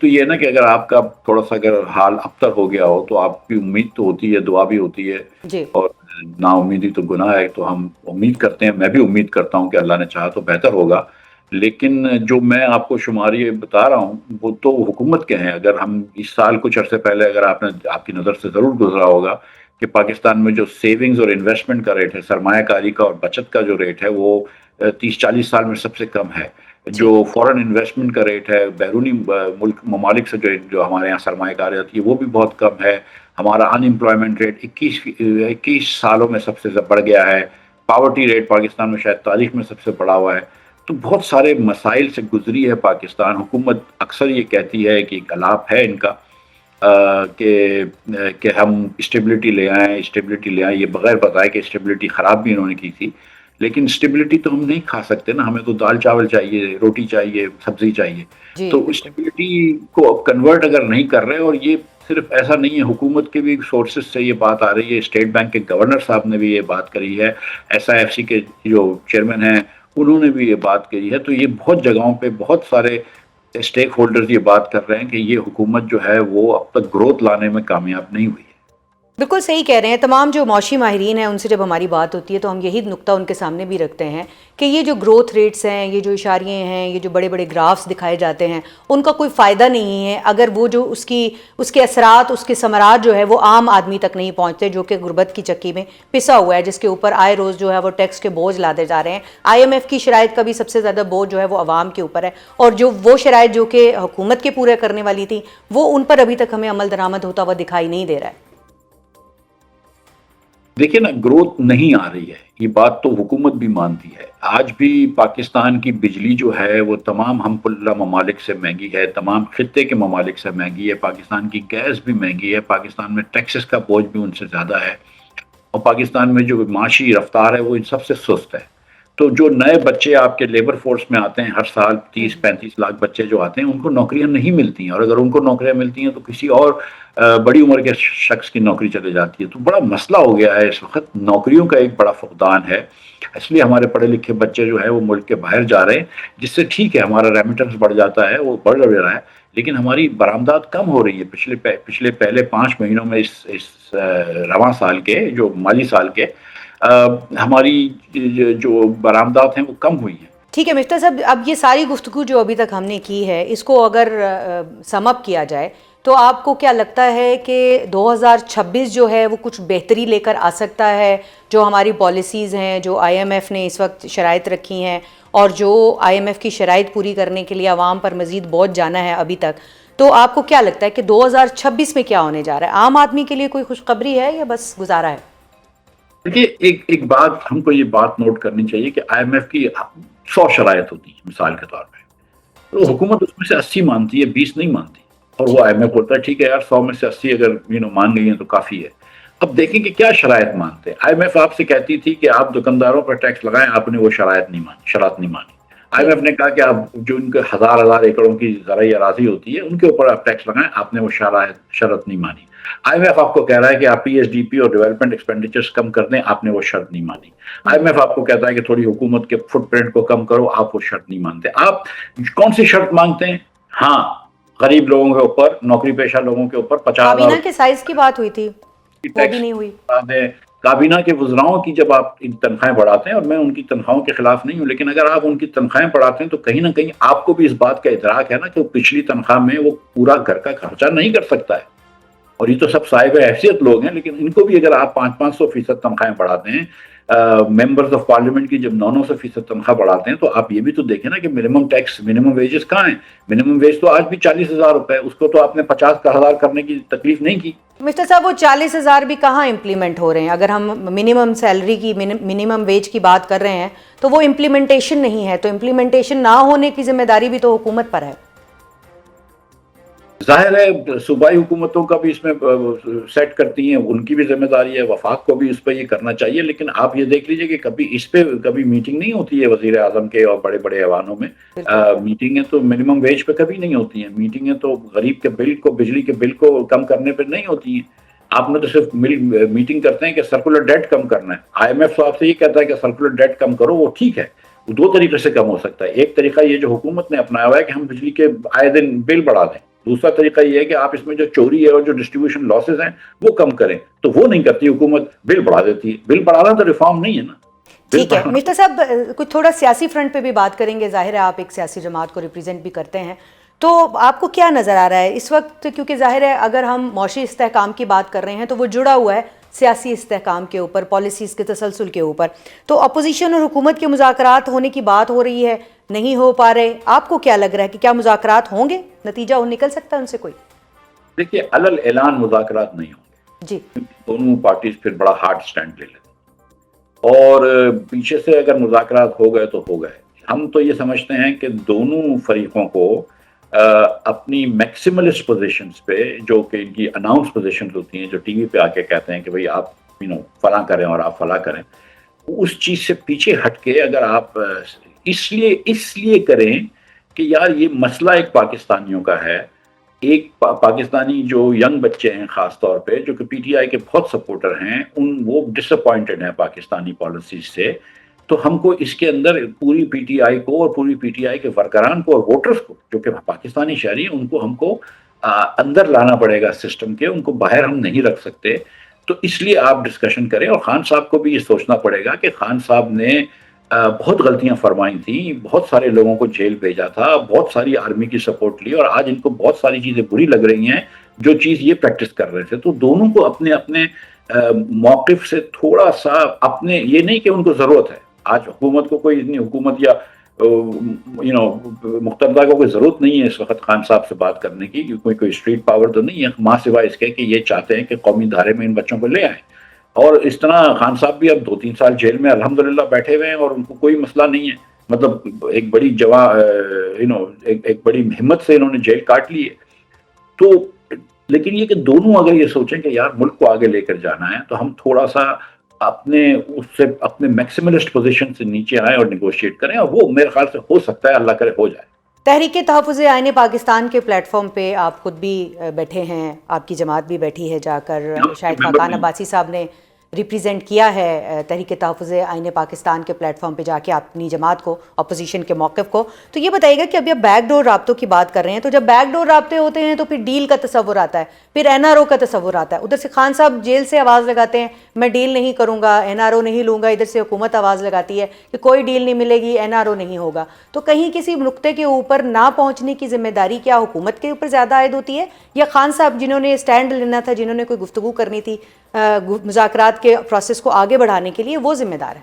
تو یہ ہے نا کہ اگر آپ کا تھوڑا سا اگر حال ابتر ہو گیا ہو تو آپ کی امید تو ہوتی ہے، دعا بھی ہوتی ہے، جی اور نا امیدی تو گناہ ہے، تو ہم امید کرتے ہیں، میں بھی امید کرتا ہوں کہ اللہ نے چاہا تو بہتر ہوگا۔ لیکن جو میں آپ کو شماری بتا رہا ہوں وہ تو حکومت کے ہیں۔ اگر ہم اس سال کچھ عرصے پہلے اگر آپ کی نظر سے ضرور گزرا ہوگا کہ پاکستان میں جو سیونگز اور انویسٹمنٹ کا ریٹ ہے، سرمایہ کاری کا اور بچت کا جو ریٹ ہے، وہ 30-40 سال میں سب سے کم ہے۔ جو جی فورن انویسٹمنٹ کا ریٹ ہے بیرونی ملک ممالک سے جو ہمارے یہاں سرمایہ کاری آتی ہے وہ بھی بہت کم ہے۔ ہمارا ان امپلائمنٹ ریٹ 21 سالوں میں سب سے بڑھ گیا ہے۔ پاورٹی ریٹ پاکستان میں شاید تاریخ میں سب سے بڑا ہوا ہے۔ تو بہت سارے مسائل سے گزری ہے پاکستان۔ حکومت اکثر یہ کہتی ہے کہ ایک الاپ ہے ان کا کہ ہم اسٹیبلٹی لے آئیں، اسٹیبلٹی لے آئیں، یہ بغیر بتائے کہ اسٹیبلٹی خراب بھی انہوں نے کی تھی۔ لیکن اسٹیبلٹی تو ہم نہیں کھا سکتے نا، ہمیں تو دال چاول چاہیے، روٹی چاہیے، سبزی چاہیے۔ جی تو بالکل اسٹیبلٹی کو اب کنورٹ اگر نہیں کر رہے، اور یہ صرف ایسا نہیں ہے، حکومت کے بھی سورسز سے یہ بات آ رہی ہے، اسٹیٹ بینک کے گورنر صاحب نے بھی یہ بات کری ہے، SIFC کے جو چیئرمین ہیں انہوں نے بھی یہ بات کہی ہے۔ تو یہ بہت جگہوں پہ بہت سارے اسٹیک ہولڈرز یہ بات کر رہے ہیں کہ یہ حکومت جو ہے وہ اب تک گروتھ لانے میں کامیاب نہیں ہوئی ہے۔ بالکل صحیح کہہ رہے ہیں۔ تمام جو معاشی ماہرین ہیں ان سے جب ہماری بات ہوتی ہے تو ہم یہی نقطہ ان کے سامنے بھی رکھتے ہیں کہ یہ جو گروتھ ریٹس ہیں، یہ جو اشاریے ہیں، یہ جو بڑے بڑے گرافس دکھائے جاتے ہیں، ان کا کوئی فائدہ نہیں ہے اگر وہ جو اس کے اثرات، اس کے ثمرات جو ہے وہ عام آدمی تک نہیں پہنچتے، جو کہ غربت کی چکی میں پسا ہوا ہے، جس کے اوپر آئے روز جو ہے وہ ٹیکس کے بوجھ لاتے جا رہے ہیں۔ IMF کی شرائط کا بھی سب سے زیادہ بوجھ جو ہے وہ عوام کے اوپر ہے، اور جو وہ شرائط جو کہ حکومت کے پورے کرنے والی تھی وہ ان پر ابھی تک ہمیں عمل درآمد ہوتا ہوا دکھائی نہیں دے رہا ہے۔ دیکھیں نا، گروتھ نہیں آ رہی ہے، یہ بات تو حکومت بھی مانتی ہے۔ آج بھی پاکستان کی بجلی جو ہے وہ تمام ہم پلہ ممالک سے مہنگی ہے، تمام خطے کے ممالک سے مہنگی ہے۔ پاکستان کی گیس بھی مہنگی ہے، پاکستان میں ٹیکسز کا بوجھ بھی ان سے زیادہ ہے، اور پاکستان میں جو معاشی رفتار ہے وہ ان سب سے سست ہے۔ تو جو نئے بچے آپ کے لیبر فورس میں آتے ہیں، ہر سال 30-35 لاکھ بچے جو آتے ہیں، ان کو نوکریاں نہیں ملتی ہیں، اور اگر ان کو نوکریاں ملتی ہیں تو کسی اور بڑی عمر کے شخص کی نوکری چلے جاتی ہے۔ تو بڑا مسئلہ ہو گیا ہے اس وقت، نوکریوں کا ایک بڑا فقدان ہے۔ اس لیے ہمارے پڑھے لکھے بچے جو ہیں وہ ملک کے باہر جا رہے ہیں، جس سے ٹھیک ہے ہمارا ریمیٹنس بڑھ جاتا ہے، وہ بڑھ رہا ہے، لیکن ہماری برآمدات کم ہو رہی ہے۔ پہلے 5 مہینوں میں اس رواں سال کے، جو مالی سال کے، ہماری جو برآمدات ہیں وہ کم ہوئی ہیں۔ ٹھیک ہے مفتا صاحب، اب یہ ساری گفتگو جو ابھی تک ہم نے کی ہے اس کو اگر سم اپ کیا جائے تو آپ کو کیا لگتا ہے کہ 2026 جو ہے وہ کچھ بہتری لے کر آ سکتا ہے؟ جو ہماری پالیسیز ہیں، جو IMF نے اس وقت شرائط رکھی ہیں، اور جو IMF کی شرائط پوری کرنے کے لیے عوام پر مزید بوجھ جانا ہے ابھی تک، تو آپ کو کیا لگتا ہے کہ 2026 میں کیا ہونے جا رہا ہے؟ عام آدمی کے لیے کوئی خوشخبری ہے یا بس گزارا ہے؟ دیکھیے، ایک بات ہم کو یہ بات نوٹ کرنی چاہیے کہ IMF کی 100 شرائط ہوتی ہیں مثال کے طور پہ، تو جی حکومت اس میں سے 80 مانتی ہے، 20 نہیں مانتی، اور وہ ٹھیک IMF بولتا ہے ٹھیک ہے یار، 100 میں سے 80 اگر مان گئی ہیں تو کافی ہے۔ اب دیکھیں کہ کیا شرائط مانتے ہیں۔ IMF آپ سے کہتی تھی کہ آپ دکانداروں پر ٹیکس لگائیں، آپ نے وہ شرائط نہیں مانی۔ ٹھیک IMF نے کہا کہ آپ جو ان کے ہزار ایکڑوں کی زرعی اراضی ہوتی ہے ان کے اوپر آپ ٹیکس لگائیں، آپ نے وہ شرط نہیں مانی۔ IMF آپ کو کہہ رہا ہے کہ آپ PSDP اور ڈیولپمنٹ ایکسپینڈیچرز کم کر دیں، آپ نے وہ شرط نہیں مانی۔ IMF آپ کو کہتا ہے کہ تھوڑی حکومت کے فٹ پرنٹ کو کم کرو، آپ وہ شرط نہیں مانتے۔ آپ کون سی شرط مانگتے ہیں؟ ہاں، غریب لوگوں کے اوپر، نوکری پیشہ لوگوں کے اوپر 50,000 کابینہ کے سائز کی بات ہوئی تھی، کی وہ بھی ٹیکس نہیں ہوئی۔ بڑھا دیں۔ کابینہ کے وزراؤں کی جب آپ ان تنخواہیں بڑھاتے ہیں، اور میں ان کی تنخواہوں کے خلاف نہیں ہوں، لیکن اگر آپ ان کی تنخواہیں بڑھاتے ہیں تو کہیں نہ کہیں آپ کو بھی اس بات کا ادراک ہے نا کہ وہ پچھلی تنخواہ میں وہ پورا گھر کا خرچہ نہیں کر سکتا ہے۔ اور یہ تو سب صاحب حیثیت لوگ ہیں، لیکن ان کو بھی اگر آپ 500-500% تنخواہیں بڑھاتے ہیں، ممبرز آف پارلیمنٹ کی جب 900% تنخواہ بڑھاتے ہیں، تو آپ یہ بھی تو دیکھیں نا کہ منیمم ٹیکس، منیمم ویجز کہاں ہیں؟ منیمم ویج تو آج بھی 40,000 روپے، اس کو تو آپ نے 50,000 کرنے کی تکلیف نہیں کی۔ مسٹر صاحب، وہ 40,000 بھی کہاں امپلیمنٹ ہو رہے ہیں؟ اگر ہم منیمم سیلری کی، منیمم ویج کی بات کر رہے ہیں تو وہ امپلیمنٹیشن نہیں ہے، تو امپلیمنٹیشن نہ ہونے کی ذمہ داری بھی تو حکومت پر ہے۔ ظاہر ہے صوبائی حکومتوں کا بھی اس میں سیٹ کرتی ہیں، ان کی بھی ذمہ داری ہے، وفاق کو بھی اس پہ یہ کرنا چاہیے، لیکن آپ یہ دیکھ لیجئے کہ کبھی اس پہ کبھی میٹنگ نہیں ہوتی ہے وزیر اعظم کے اور بڑے بڑے ایوانوں میں۔ بالکل میٹنگیں تو منیمم ویج پہ کبھی نہیں ہوتی ہیں، میٹنگیں تو غریب کے بل کو، بجلی کے بل کو کم کرنے پہ نہیں ہوتی ہیں۔ آپ نے تو صرف میٹنگ کرتے ہیں کہ سرکولر ڈیٹ کم کرنا ہے۔ IMF تو آپ سے یہ کہتا ہے کہ سرکولر ڈیٹ کم کرو، وہ ٹھیک ہے، وہ 2 طریقے سے کم ہو سکتا ہے۔ ایک طریقہ یہ جو حکومت نے اپنایا ہوا ہے کہ ہم بجلی کے آئے دن بل بڑھا دیں، دوسرا طریقہ یہ ہے کہ آپ اس میں جو چوری ہے اور جو ڈسٹریبیوشن لاسز ہیں وہ کم کریں، تو وہ نہیں کرتی حکومت، بل بڑھا دیتی ہے. بل بڑھانا تو ریفارم نہیں ہے نا. ٹھیک ہے مرزا صاحب، کچھ تھوڑا سیاسی فرنٹ پہ بھی بات کریں گے. ظاہر ہے آپ ایک سیاسی جماعت کو ریپرزینٹ بھی کرتے ہیں، تو آپ کو کیا نظر آ رہا ہے اس وقت؟ کیونکہ ظاہر ہے اگر ہم معاشی استحکام کی بات کر رہے ہیں تو وہ جڑا ہوا ہے سیاسی استحکام کے اوپر، پالیسیز کے تسلسل کے اوپر. تو اپوزیشن اور حکومت کے مذاکرات ہونے کی بات ہو رہی ہے، نہیں ہو پا رہے. آپ کو کیا لگ رہا ہے کہ کیا مذاکرات ہوں گے؟ نتیجہ نکل سکتا ہے ان سے کوئی؟ دیکھیے، علل اعلان مذاکرات نہیں ہوں گے جی دونوں پارٹیز پھر بڑا ہارڈ سٹینڈ لے لیتے، اور پیچھے سے اگر مذاکرات ہو گئے تو ہو گئے. ہم تو یہ سمجھتے ہیں کہ دونوں فریقوں کو اپنی میکسیملسٹ پوزیشنز پہ، جو کہ ان کی اناؤنس پوزیشنز ہوتی ہیں، جو ٹی وی پہ آ کے کہتے ہیں کہ بھئی آپ فلاں کریں اور آپ فلاں کریں، اس چیز سے پیچھے ہٹ کے اگر آپ اس لیے کریں کہ یار یہ مسئلہ ایک پاکستانیوں کا ہے. ایک پاکستانی جو ینگ بچے ہیں خاص طور پہ، جو کہ پی ٹی آئی کے بہت سپورٹر ہیں، وہ ڈس اپوائنٹڈ ہیں پاکستانی پالیسیز سے. تو ہم کو اس کے اندر پوری پی ٹی آئی کو اور پوری پی ٹی آئی کے ورکران کو اور ووٹرز کو جو کہ پاکستانی شہری ہیں، ان کو ہم کو اندر لانا پڑے گا سسٹم کے، ان کو باہر ہم نہیں رکھ سکتے. تو اس لیے آپ ڈسکشن کریں، اور خان صاحب کو بھی یہ سوچنا پڑے گا کہ خان صاحب نے بہت غلطیاں فرمائی تھیں، بہت سارے لوگوں کو جیل بھیجا تھا، بہت ساری آرمی کی سپورٹ لی، اور آج ان کو بہت ساری چیزیں بری لگ رہی ہیں جو چیز یہ پریکٹس کر رہے تھے. تو دونوں کو اپنے اپنے موقف سے تھوڑا سا اپنے، یہ نہیں کہ ان کو ضرورت ہے، آج حکومت کو کوئی اتنی، حکومت یا مقتدہ کو کوئی ضرورت نہیں ہے اس وقت خان صاحب سے بات کرنے کی، کوئی اسٹریٹ پاور تو نہیں ہے ماں سوائے اس کے کہ یہ چاہتے ہیں کہ قومی دھارے میں ان بچوں کو لے آئیں. اور اس طرح خان صاحب بھی اب 2-3 سال جیل میں الحمدللہ بیٹھے ہوئے ہیں اور ان کو کوئی مسئلہ نہیں ہے. مطلب ایک بڑی ایک بڑی ہمت سے انہوں نے جیل کاٹ لی ہے. تو لیکن یہ کہ دونوں اگر یہ سوچیں کہ یار ملک کو آگے لے کر جانا ہے، تو ہم تھوڑا سا اپنے میکسیملسٹ پوزیشن سے نیچے آئیں اور نیگوشیٹ کریں، اور وہ میرے خیال سے ہو سکتا ہے، اللہ کرے ہو جائے. تحریک تحفظ آئین پاکستان کے پلیٹ فارم پہ آپ خود بھی بیٹھے ہیں، آپ کی جماعت بھی بیٹھی ہے جا کر. شاہد خاقان عباسی صاحب نے ریپریزنٹ کیا ہے تحریک تحفظ آئین پاکستان کے پلیٹ فارم پہ جا کے اپنی جماعت کو، اپوزیشن کے موقف کو. تو یہ بتائیے گا کہ ابھی آپ بیک ڈور رابطوں کی بات کر رہے ہیں، تو جب بیک ڈور رابطے ہوتے ہیں تو پھر ڈیل کا تصور آتا ہے، پھر این آر او کا تصور آتا ہے. ادھر سے خان صاحب جیل سے آواز لگاتے ہیں میں ڈیل نہیں کروں گا، این آر او نہیں لوں گا، ادھر سے حکومت آواز لگاتی ہے کہ کوئی ڈیل نہیں ملے گی، این آر او نہیں ہوگا. تو کہیں کسی نقطے کے اوپر نہ پہنچنے کی ذمہ داری کیا حکومت کے اوپر زیادہ عائد ہوتی ہے، یا خان صاحب جنہوں نے اسٹینڈ لینا تھا، جنہوں نے کوئی گفتگو کرنی تھی مذاکرات کے پروسیس کو آگے بڑھانے کے لیے، وہ ذمہ دار ہے؟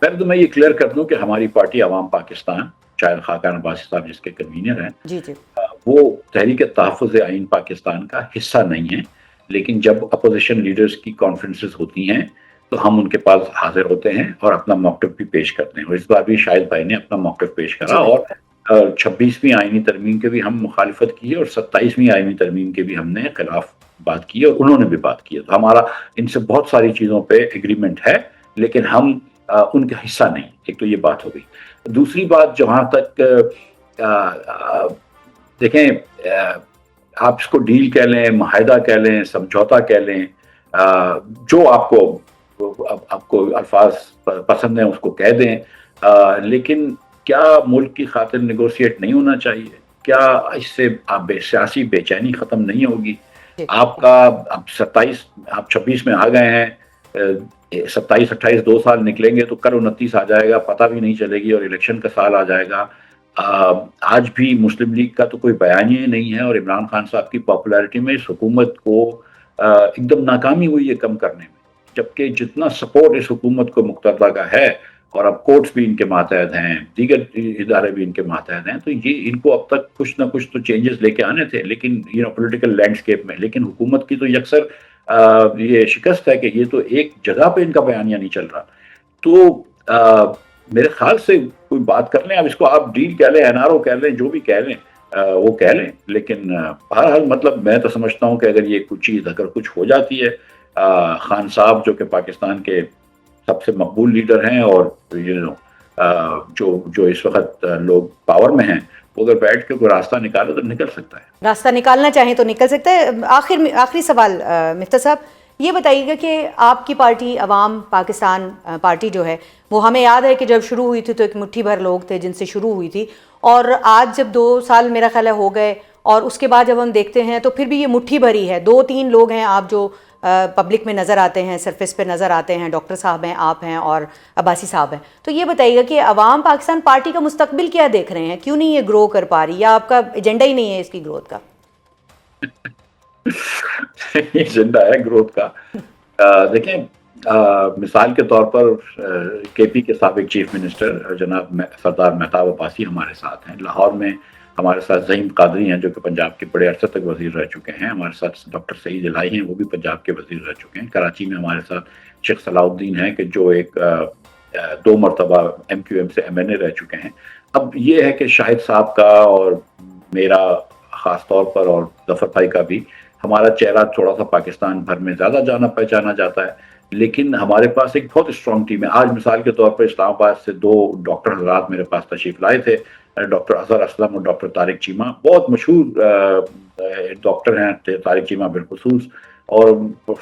پہلے تو میں یہ کلیئر کر دوں کہ ہماری پارٹی عوام پاکستان، شاہد خاقان عباسی صاحب جس کے کنوینر ہیں، جی جی، وہ تحریک تحفظ آئین پاکستان کا حصہ نہیں ہے. لیکن جب اپوزیشن لیڈرز کی کانفرنسز ہوتی ہیں تو ہم ان کے پاس حاضر ہوتے ہیں اور اپنا موقف بھی پیش کرتے ہیں. اور اس بار بھی شاہد بھائی نے اپنا موقف پیش کرا، اور 26ویں آئینی ترمیم کے بھی ہم مخالفت کی ہے، اور 27ویں آئینی ترمیم کے بھی ہم نے خلاف بات کی ہے، اور انہوں نے بھی بات کی ہے. تو ہمارا ان سے بہت ساری چیزوں پہ ایگریمنٹ ہے، لیکن ہم ان کا حصہ نہیں. ایک تو یہ بات ہو گئی. دوسری بات، جہاں تک دیکھیں، آپ اس کو ڈیل کہہ لیں، معاہدہ کہہ لیں، سمجھوتا کہہ لیں، جو آپ کو الفاظ پسند ہیں اس کو کہہ دیں، لیکن کیا ملک کی خاطر نیگوشیٹ نہیں ہونا چاہیے؟ کیا اس سے سیاسی بے چینی ختم نہیں ہوگی؟ آپ کا اب 26 میں آ گئے ہیں، 27-28 2 سال نکلیں گے تو کل 29 آ جائے گا، پتہ بھی نہیں چلے گی، اور الیکشن کا سال آ جائے گا. آج بھی مسلم لیگ کا تو کوئی بیانیہ نہیں ہے، اور عمران خان صاحب کی پاپولیرٹی میں اس حکومت کو ایک دم ناکامی ہوئی ہے کم کرنے میں. جبکہ جتنا سپورٹ اس حکومت کو مقتدہ کا ہے، اور اب کورٹس بھی ان کے ماتحت ہیں، دیگر ادارے بھی ان کے ماتحت ہیں، تو یہ ان کو اب تک کچھ نہ کچھ تو چینجز لے کے آنے تھے، لیکن پولیٹیکل لینڈسکیپ میں. لیکن حکومت کی تو یکسر یہ شکست ہے کہ یہ تو ایک جگہ پہ ان کا بیانیہ نہیں چل رہا. تو میرے خیال سے کوئی بات کر لیں، اب اس کو آپ ڈیل کہہ لیں، این آر او کہہ لیں، جو بھی کہہ لیں وہ کہہ لیں. لیکن بہرحال مطلب میں تو سمجھتا ہوں کہ اگر یہ کچھ چیز اگر کچھ ہو جاتی ہے، خان صاحب جو کہ پاکستان کے سب سے مقبول لیڈر ہیں، اور جو اس وقت لوگ پاور میں ہیں، وہ اگر بیٹھ کے کوئی راستہ نکالے تو نکل سکتا ہے. راستہ نکالنا چاہیں تو نکل سکتا ہے. آخری سوال مفتیٰ صاحب، یہ بتائیے گا کہ آپ کی پارٹی عوام پاکستان پارٹی جو ہے، وہ ہمیں یاد ہے کہ جب شروع ہوئی تھی تو ایک مٹھی بھر لوگ تھے جن سے شروع ہوئی تھی، اور آج جب 2 سال میرا خیال ہے ہو گئے، اور اس کے بعد جب ہم دیکھتے ہیں تو پھر بھی یہ مٹھی بھری ہے. 2-3 لوگ ہیں آپ جو پبلک میں نظر آتے ہیں, سرفیس پہ نظر آتے ہیں, ڈاکٹر صاحب ہیں, آپ ہیں اور عباسی صاحب ہیں. تو یہ بتائیے گا کہ عوام پاکستان پارٹی کا مستقبل کیا دیکھ رہے ہیں, کیوں نہیں یہ گرو کر پا رہی, یا آپ کا ایجنڈا ہی نہیں ہے اس کی گروتھ کا؟ ایجنڈا ہے گروتھ کا. دیکھیں مثال کے طور پر کے پی کے سابق چیف منسٹر جناب سردار مہتاب عباسی ہمارے ساتھ ہیں. لاہور میں ہمارے ساتھ ظہیم قادری ہیں جو کہ پنجاب کے بڑے عرصے تک وزیر رہ چکے ہیں. ہمارے ساتھ ڈاکٹر سعید الہی ہیں, وہ بھی پنجاب کے وزیر رہ چکے ہیں. کراچی میں ہمارے ساتھ شیخ صلاح الدین ہیں کہ جو ایک 2 مرتبہ ایم کیو ایم سے ایم این اے رہ چکے ہیں. اب یہ ہے کہ شاہد صاحب کا اور میرا خاص طور پر, اور ظفر بھائی کا بھی, ہمارا چہرہ تھوڑا سا پاکستان بھر میں زیادہ جانا پہچانا جاتا ہے, لیکن ہمارے پاس ایک بہت اسٹرانگ ٹیم ہے. آج مثال کے طور پر اسلام آباد سے 2 ڈاکٹر حضرات میرے پاس تشریف لائے تھے, ڈاکٹر اظہر اسلم اور ڈاکٹر طارق چیمہ. بہت مشہور ڈاکٹر ہیں طارق چیمہ بالخصوص, اور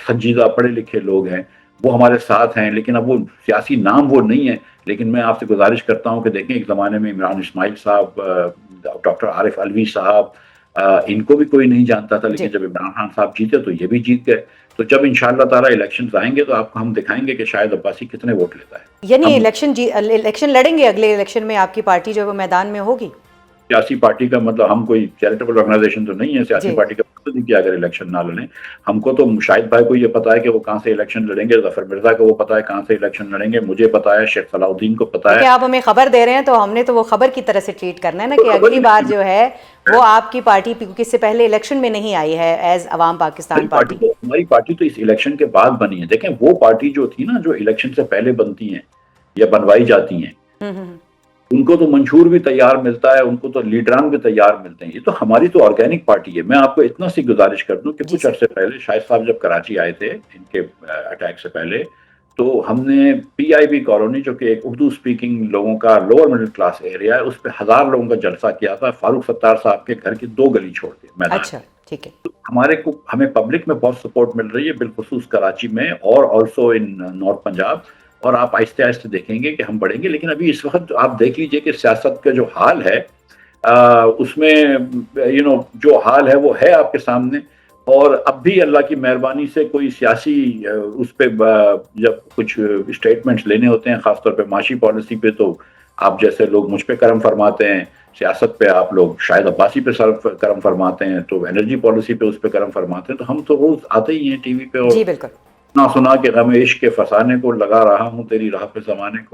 سنجیدہ پڑھے لکھے لوگ ہیں. وہ ہمارے ساتھ ہیں, لیکن اب وہ سیاسی نام وہ نہیں ہے. لیکن میں آپ سے گزارش کرتا ہوں کہ دیکھیں ایک زمانے میں عمران اسماعیل صاحب, ڈاکٹر عارف علوی صاحب, ان کو بھی کوئی نہیں جانتا تھا, لیکن جب عمران خان صاحب جیتے تو یہ بھی جیت گئے. تو جب انشاءاللہ تعالیٰ الیکشنز آئیں گے تو آپ کو ہم دکھائیں گے کہ شاہد عباسی کتنے ووٹ لیتا ہے. یعنی الیکشن لڑیں گے, اگلے الیکشن میں آپ کی پارٹی جو ہے وہ میدان میں ہوگی؟ سیاسی پارٹی کا مطلب ہم کوئی چیریٹیبل آرگنائزیشن تو نہیں ہے. سیاسی پارٹی کا مطلب نہیں کہ اگر الیکشن نہ لڑیں. ہم کو تو شاہد بھائی کو یہ پتا ہے کہ وہ کہاں سے الیکشن لڑیں گے, ظفر مرزا کو وہ پتا ہے کہاں سے الیکشن لڑیں گے, مجھے پتا ہے, شیخ صلاح الدین کو پتا ہے. آپ ہمیں خبر دے رہے ہیں تو ہم نے تو وہ خبر کی طرح سے ٹریٹ کرنا ہے نا, کہ اگلی بار جو ہے وہ آپ کی پارٹی, کیونکہ اس سے پہلے الیکشن میں نہیں آئی ہے ایز عوام پاکستان پارٹی. ہماری پارٹی تو اس الیکشن کے بعد بنی ہے. دیکھیں وہ پارٹی جو تھی نا, جو الیکشن سے پہلے بنتی ہیں یا بنوائی جاتی ہیں, ان کو تو منشور بھی تیار ملتا ہے, ان کو تو لیڈران بھی تیار ملتے ہیں. یہ تو ہماری تو آرگینک پارٹی ہے. میں آپ کو اتنا سی گزارش کر دوں کہ کچھ عرصے پہلے شاہد صاحب جب کراچی آئے تھے ان کے اٹیک سے پہلے, تو ہم نے پی آئی بی کالونی, جو کہ ایک اردو اسپیکنگ لوگوں کا لوور مڈل کلاس ایریا ہے, اس پہ 1000 لوگوں کا جلسہ کیا تھا فاروق ستار صاحب کے گھر کی 2 گلی چھوڑ کے میدان. اچھا ٹھیک ہے. ہمیں پبلک میں بہت سپورٹ مل رہی ہے, بالخصوص کراچی میں اور آلسو ان نارتھ پنجاب, اور آپ آہستہ آہستہ دیکھیں گے کہ ہم بڑھیں گے. لیکن ابھی اس وقت آپ دیکھ لیجئے کہ سیاست کا جو حال ہے, اس میں جو حال ہے وہ ہے آپ کے سامنے. اور اب بھی اللہ کی مہربانی سے کوئی سیاسی اس پہ جب کچھ اسٹیٹمنٹس لینے ہوتے ہیں, خاص طور پہ معاشی پالیسی پہ, تو آپ جیسے لوگ مجھ پہ کرم فرماتے ہیں, سیاست پہ آپ لوگ شاہد عباسی پہ کرم فرماتے ہیں, تو انرجی پالیسی پہ اس پہ کرم فرماتے ہیں. تو ہم تو روز آتے ہی ہیں ٹی وی پہ, اور جی بالکل نہ سنا کہ غم عشق کے فسانے کو لگا رہا ہوں تیری راہ پہ زمانے کو.